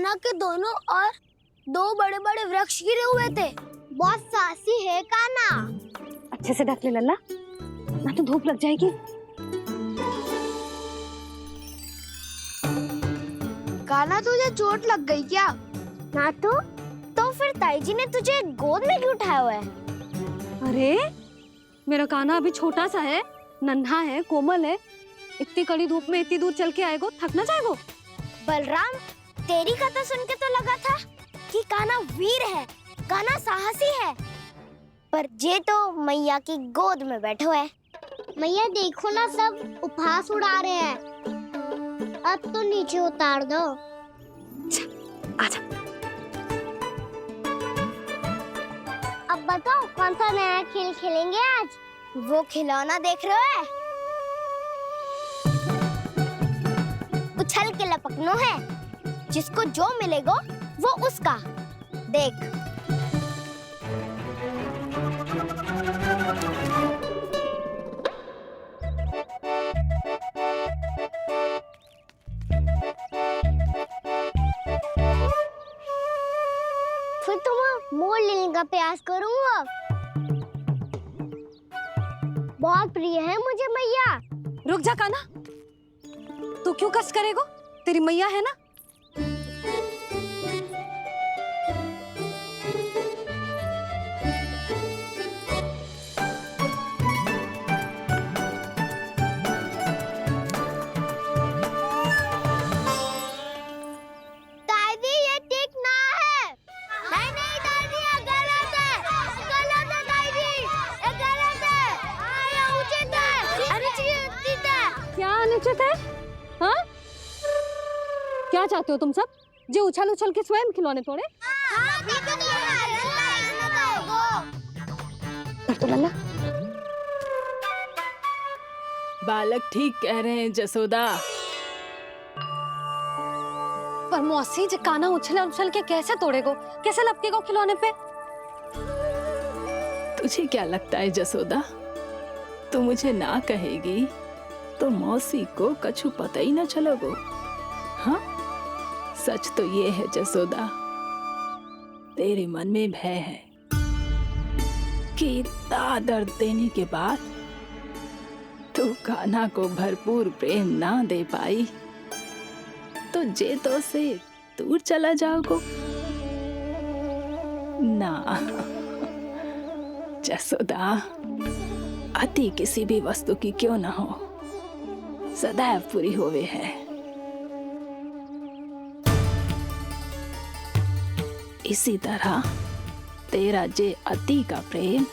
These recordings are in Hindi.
कान्हा के दोनों और दो बड़े बड़े वृक्ष गिरे हुए थे। बहुत साहसी है कान्हा। अच्छे से ढक ले लल्ला, ना तो धूप लग जाएगी। कान्हा तुझे चोट लग गई क्या? ना तो फिर ताई जी ने तुझे गोद में क्यों उठाया हुआ है? अरे मेरा कान्हा अभी छोटा सा है, नन्हा है, कोमल है। इतनी कड़ी धूप में इतनी दूर चल के आएगो, थक ना जाएगो। बलराम, तेरी कथा सुन के तो लगा था कि कान्हा वीर है, कान्हा साहसी है, पर जे तो मैया की गोद में बैठो है। मैया देखो ना, सब उपहास उड़ा रहे हैं। अब तो नीचे उतार दो। आजा। अब बताओ कौन सा नया खेल खेलेंगे आज? वो खिलौना देख रहे हो? उछल के लपकनो है, जिसको जो मिलेगा वो उसका। देख। फिर तुम मोड़ लेने का प्रयास करूंगा। बहुत प्रिय है मुझे मैया। रुक जा कान्हा, तू क्यों कष्ट करेगो? तेरी मैया है ना। दादी ये ठीक ना है। नहीं नहीं दादी, ये गलत है। गलत है दादी, ये गलत है। ये उचित है, अनुचित है। क्या अनुचित है? हाँ? क्या चाहते हो तुम सब? जो उछल उछल के स्वयं खिलौने तोड़े? हाँ, ठीक है कर तो लल्ला। बालक ठीक कह रहे हैं जसोदा। पर मौसी, जे कान्हा उछल उछल के कैसे तोड़ेगो, कैसे लपकेगो खिलौने पे? तुझे क्या लगता है जसोदा, तू मुझे ना कहेगी तो मौसी को कछु पता ही ना चलोगो। हाँ, सच तो ये है जसोदा, तेरे मन में भय है कि इतना दर्द देने के बाद तू कान्हा को भरपूर प्रेम ना दे पाई तो जे तो से दूर चला जाओगो ना। जसोदा, अति किसी भी वस्तु की क्यों ना हो, सदैव पूरी होवे है। इसी तरह तेरा जे अति का प्रेम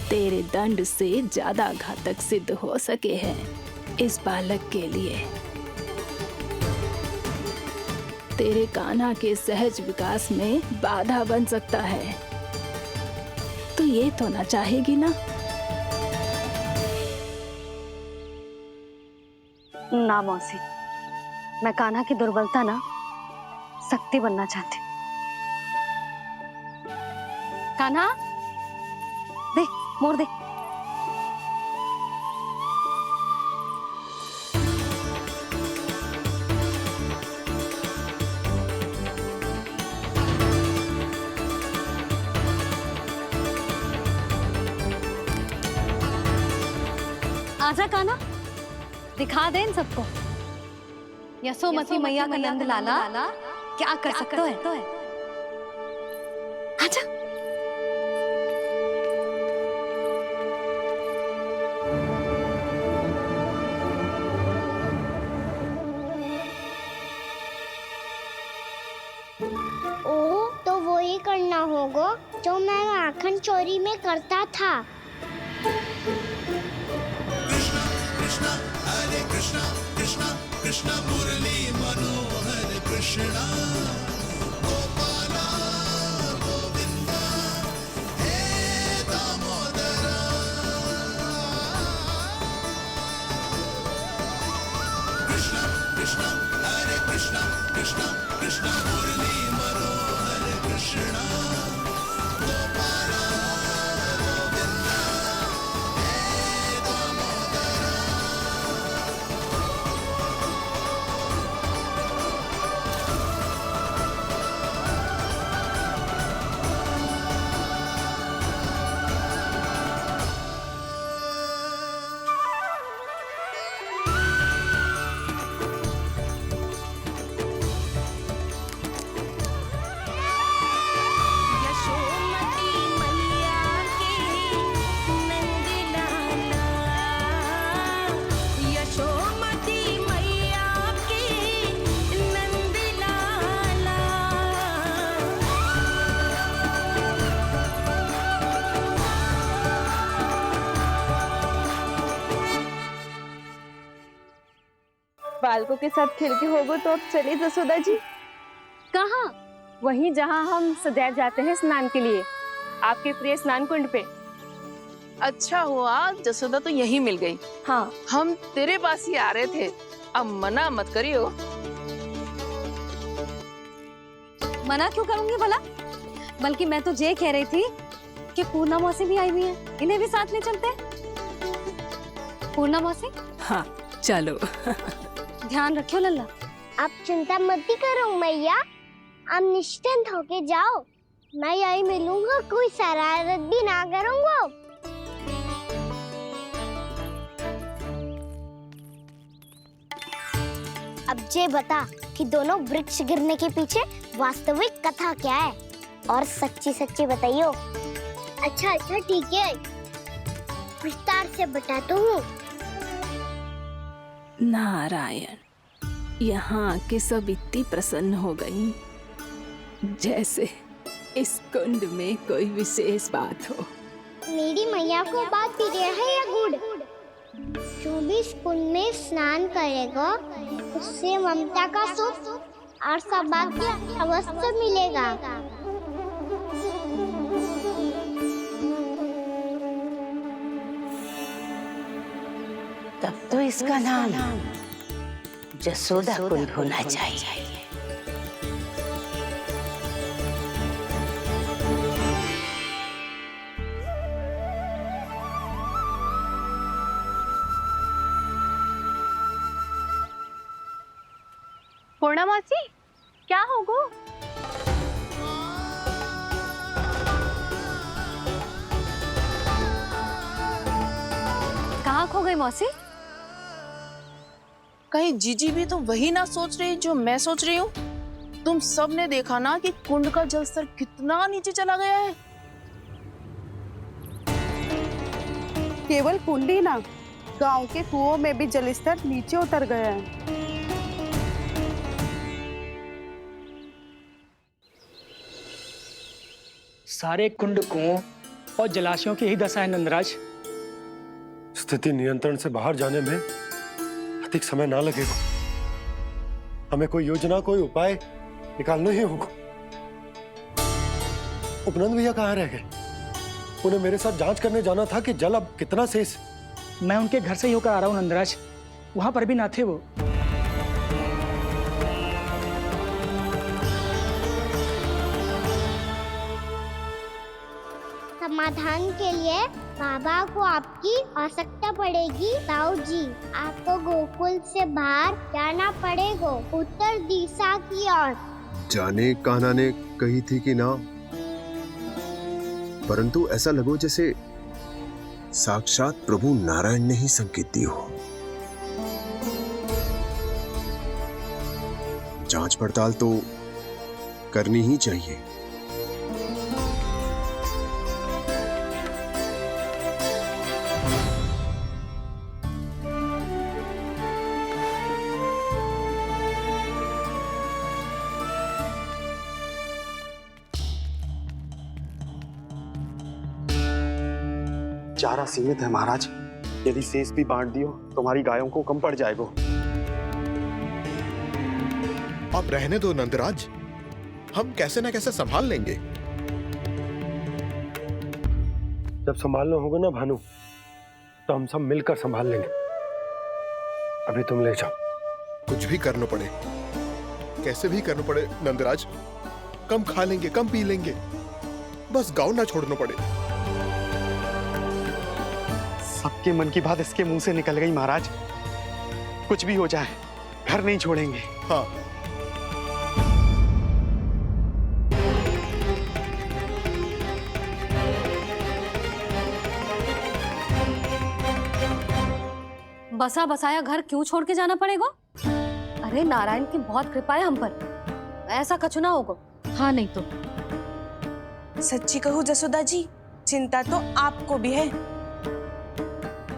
तेरे दंड से ज्यादा घातक सिद्ध हो सके है इस बालक के लिए। तेरे कान्हा के सहज विकास में बाधा बन सकता है। तो ये तो ना चाहेगी ना? ना मौसी, मैं कान्हा की दुर्बलता ना शक्ति बनना चाहती। कान्हा, दे, मोड़ दे। आजा कान्हा, दिखा दे इन सबको यशोमती मैया का नंद लाला क्या कर सकता है। आजा। ओ, तो वो ही करना होगा जो मैं माखन चोरी में करता था। कृष्णा हरे कृष्णा कृष्णा कृष्णा मुरली मनोहर कृष्णा गोपाला गोविंदा हे दामोदरा। कृष्णा कृष्णा हरे कृष्णा कृष्णा कृष्णा मुरली मनोहर कृष्णा गोपाला गोविंदा हे दामोदरा। बालकों के साथ खेल के होगो तो अब चले जसोदा जी। कहाँ? वहीं जहाँ हम सदैव जाते हैं स्नान के लिए, आपके प्रिय स्नान कुंड पे। अच्छा हुआ जसोदा तो यहीं मिल गई। हाँ, हम तेरे पास ही आ रहे थे, अब मना मत करियो। मना क्यों करूंगी भला? बल्कि मैं तो ये कह रही थी कि पूर्णा मौसी भी आई हुई है, इन्हें भी साथ ले चलते हैं। पूर्णा मौसी, हाँ चलो। ध्यान रखियो लल्ला। आप चिंता मत करो मैया, आप निश्चिंत होके जाओ, मैं यही मिलूंगा, कोई शरारत भी ना करूंगा। अब ये बता कि दोनों वृक्ष गिरने के पीछे वास्तविक कथा क्या है, और सच्ची सच्ची बताइयो। अच्छा अच्छा ठीक है, विस्तार से बताता हूँ। नारायण, यहाँ के सब इतनी प्रसन्न हो गई जैसे इस कुंड में कोई विशेष बात हो। मेरी मैया को बात प्रिय है या गुड़? जो भी इस कुंड में स्नान करेगा उससे ममता का सुख और सौभाग्य अवश्य मिलेगा। तब तो इसका नाम जसोदा कुंड होना चाहिए। पूर्णा मौसी, क्या होगो? कहाँ खो गई मौसी? कहीं जीजी भी तो वही ना सोच रही जो मैं सोच रही हूँ? तुम सब ने देखा ना कि कुंड का जलस्तर कितना नीचे चला गया है। केवल कुंड ही ना, गांव के कुओं में भी जलस्तर नीचे उतर गया है। सारे कुंड, कुओं और जलाशयों की ही दशा है नंदराज। स्थिति नियंत्रण से बाहर जाने में अधिक समय ना लगेगा। हमें कोई योजना, कोई उपाय निकालना ही होगा। उपनंद भैया कहाँ रह गए? उन्हें मेरे साथ जांच करने जाना था कि जल अब कितना शेष। मैं उनके घर से ही होकर आ रहा हूँ नंदराज, वहां पर भी ना थे वो। समाधान के लिए बाबा को आपकी आवश्यकता पड़ेगी। ताऊ जी, आपको गोकुल से बाहर जाना पड़ेगा, उत्तर दिशा की ओर। जाने कान्हा ने कही थी कि ना, परंतु ऐसा लगो जैसे साक्षात प्रभु नारायण ने ही संकेत दी हो। जांच पड़ताल तो करनी ही चाहिए। चारा सीमित है महाराज, यदि शेष भी बांट दियो तो हमारी गायों को कम पड़ जाएगा। अब रहने दो नंदराज, हम कैसे न कैसे संभाल लेंगे। जब संभालना होगा ना भानु, तो हम सब मिलकर संभाल लेंगे। अभी तुम ले जाओ। कुछ भी करना पड़े, कैसे भी करना पड़े नंदराज, कम खा लेंगे, कम पी लेंगे, बस गांव ना छोड़ना पड़े। सबके मन की बात इसके मुंह से निकल गई महाराज। कुछ भी हो जाए, घर नहीं छोड़ेंगे। हाँ, बसा बसाया घर क्यों छोड़ के जाना पड़ेगा? अरे नारायण की बहुत कृपा है हम पर, ऐसा कछु ना होगा। हाँ नहीं तो सच्ची कहूँ जसोदा जी, चिंता तो आपको भी है,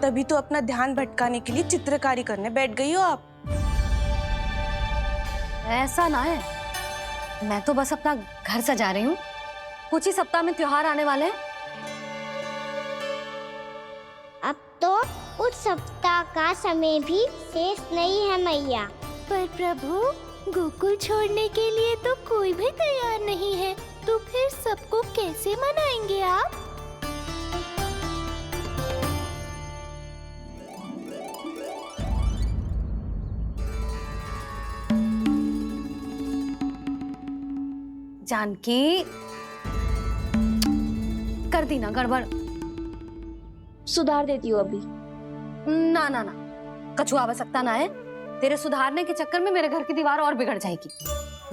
तभी तो अपना ध्यान भटकाने के लिए चित्रकारी करने बैठ गई हो आप। ऐसा ना है, मैं तो बस अपना घर सजा रही हूँ। कुछ ही सप्ताह में त्योहार आने वाले हैं। अब तो कुछ सप्ताह का समय भी शेष नहीं है मैया। पर प्रभु, गोकुल छोड़ने के लिए तो कोई भी तैयार नहीं है, तो फिर सबको कैसे मनाएंगे आप? जानकी, कर दी ना गड़बड़। सुधार देती हूँ अभी। ना ना ना, कछु आवश्यकता ना है। तेरे सुधारने के चक्कर में मेरे घर की दीवार और बिगड़ जाएगी।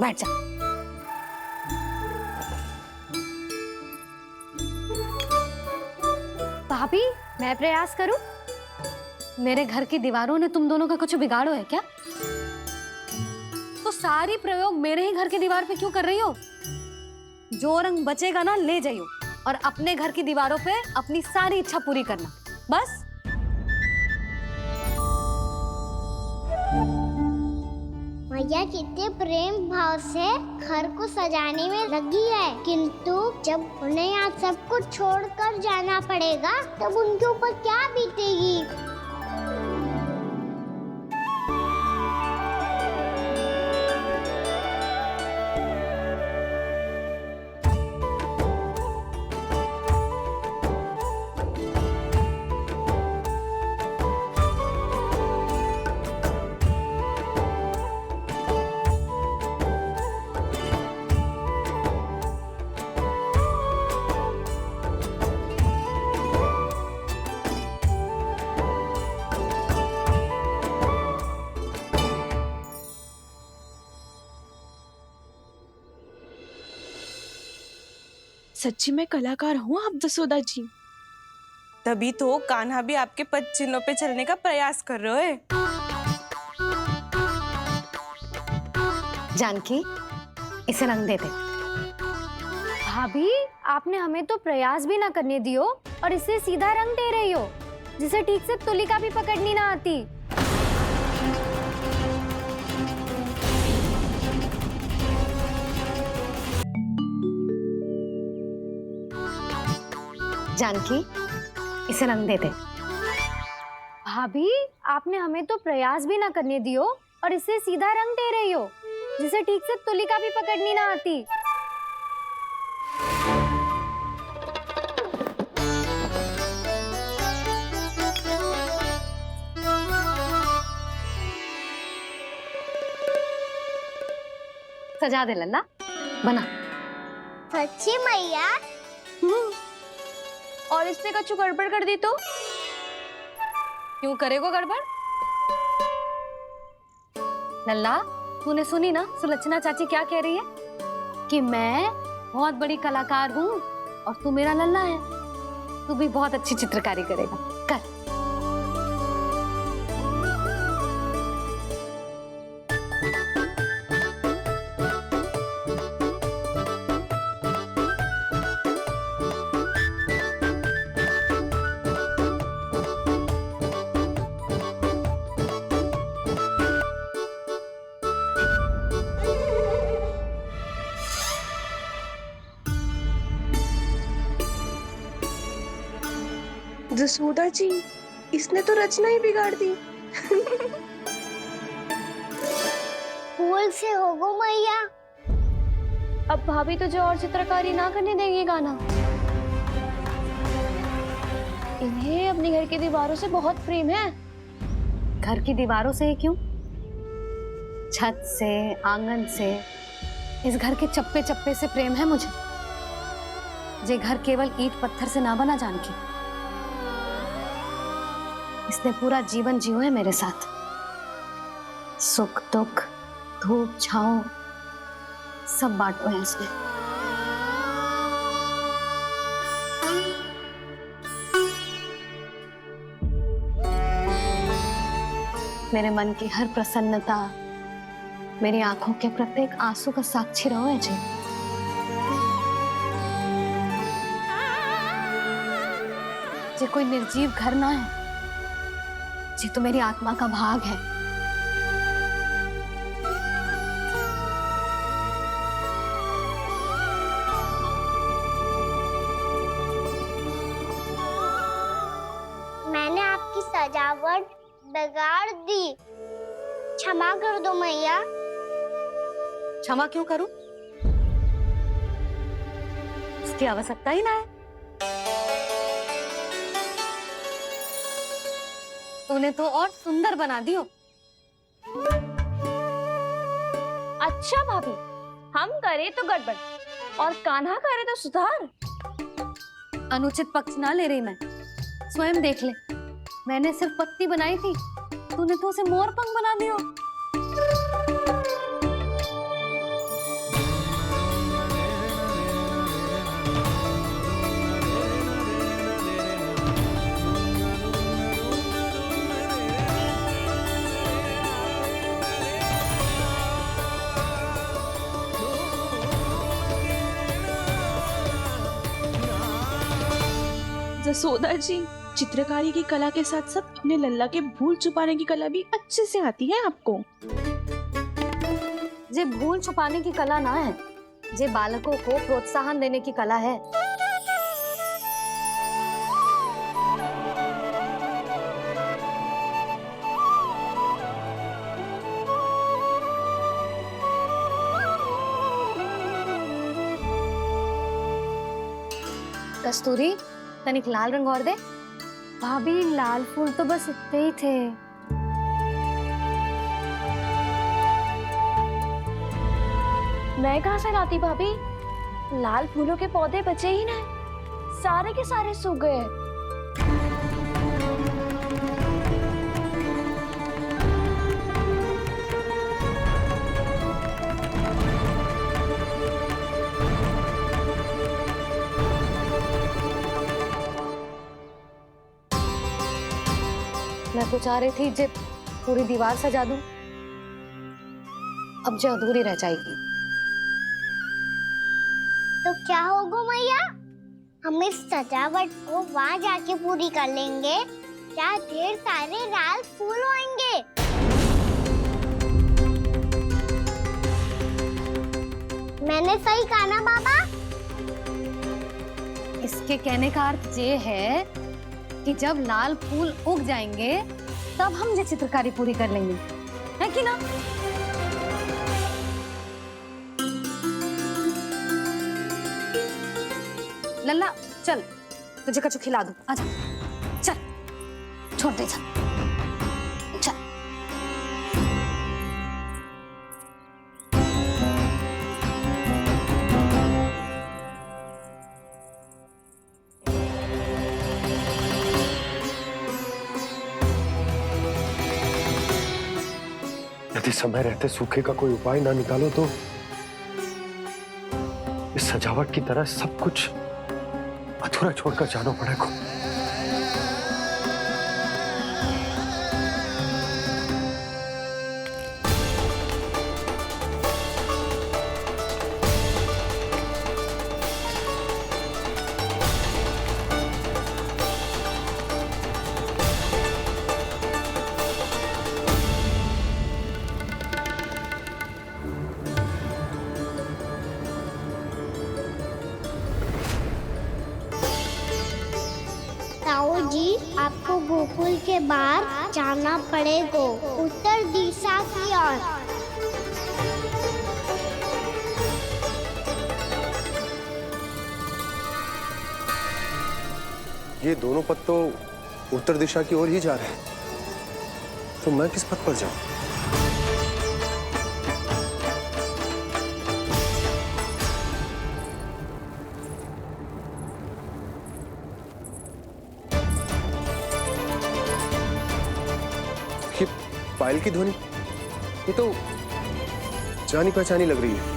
बैठ जा। भाभी, मैं प्रयास करूं? मेरे घर की दीवारों ने तुम दोनों का कुछ बिगाड़ो है क्या? तो सारी प्रयोग मेरे ही घर की दीवार पे क्यों कर रही हो? जो रंग बचेगा ना ले जाइयो, और अपने घर की दीवारों पे अपनी सारी इच्छा पूरी करना, बस। मैया कितने प्रेम भाव से घर को सजाने में लगी है, किंतु जब उन्हें यहाँ सब कुछ छोड़कर जाना पड़ेगा तब उनके ऊपर क्या बीतेगी? सच्ची में कलाकार हूँ आप जसोदा जी। तभी तो कान्हा भी आपके पद चिन्हों पे चलने का प्रयास कर रहे हैं। जानकी, इसे रंग दे दे। भाभी, आपने हमें तो प्रयास भी ना करने दियो और इसे सीधा रंग दे रही हो, जिसे ठीक से तुलिका भी पकड़नी ना आती। जानकी, इसे रंग दे दे। भाभी, आपने हमें तो प्रयास भी ना करने दियो और इसे सीधा रंग दे रही हो, जिसे ठीक से तुलिका भी पकड़नी ना आती। सजा दे लल्ला, बना। सच्ची मैया? और इसने कछु गड़बड़ कर दी तो? क्यों करेगो गड़बड़? लल्ला, तूने सुनी ना सुलक्षणा चाची क्या कह रही है? कि मैं बहुत बड़ी कलाकार हूँ और तू मेरा लल्ला है। तू भी बहुत अच्छी चित्रकारी करेगा, कर। जसोदा जी, इसने तो रचना ही बिगाड़ दी। भूल से होगो मैया। अब भाभी तुझे और चित्रकारी ना करने देंगी गाना। इन्हें अपने घर की दीवारों से बहुत प्रेम है। घर की दीवारों से क्यों? छत से, आंगन से, इस घर के चप्पे चप्पे से प्रेम है मुझे। ये घर केवल ईंट पत्थर से ना बना जानकी। इसने पूरा जीवन जियो है मेरे साथ। सुख दुख, धूप छांव सब बांटो है इसने। मेरे मन की हर प्रसन्नता, मेरी आंखों के प्रत्येक आंसू का साक्षी रहो है जी। ये कोई निर्जीव घर ना है, ये तो मेरी आत्मा का भाग है। मैंने आपकी सजावट बिगाड़ दी। क्षमा कर दो मैया। क्षमा क्यों करूं? इसकी आवश्यकता ही ना है। तूने तो और सुंदर बना दियो। अच्छा भाभी, हम करे तो गड़बड़ और कान्हा करे तो सुधार। अनुचित पक्ष ना ले रही मैं, स्वयं देख ले। मैंने सिर्फ पत्ती बनाई थी, तूने तो उसे मोर पंख बना दियो। जसोदा जी, चित्रकारी की कला के साथ साथ अपने लल्ला के भूल छुपाने की कला भी अच्छे से आती है आपको। जे भूल छुपाने की कला ना है, जे बालकों को प्रोत्साहन देने की कला है। कस्तूरी, तनिक लाल रंग और दे। भाभी, लाल फूल तो बस इतने ही थे। मैं कहाँ से लाती भाभी? लाल फूलों के पौधे बचे ही ना, सारे के सारे सूख गए। मैं तो चाह रही थी जब पूरी दीवार सजा दूं, अब जो अधूरी रह जाएगी। तो क्या होगा मैया? हम इस सजावट को वहाँ जाके पूरी कर लेंगे, जहाँ ढेर सारे लाल फूल होंगे। मैंने सही कहा ना बाबा? इसके कहने का अर्थ ये है कि जब लाल फूल उग जाएंगे तब हम ये चित्रकारी पूरी कर लेंगे, है कि ना? लल्ला चल, तुझे कछु खिला दूं, आजा। चल, छोड़ दे, चल चल। यदि समय रहते सूखे का कोई उपाय ना निकालो तो इस सजावट की तरह सब कुछ अधूरा छोड़कर जाना पड़ेगा। ताऊ जी, आपको गोकुल के बाहर जाना पड़ेगा, उत्तर दिशा की ओर। ये दोनों पथ तो उत्तर दिशा की ओर ही जा रहे हैं, तो मैं किस पथ पर जाऊं? ये पायल की ध्वनि, ये तो जानी पहचानी लग रही है।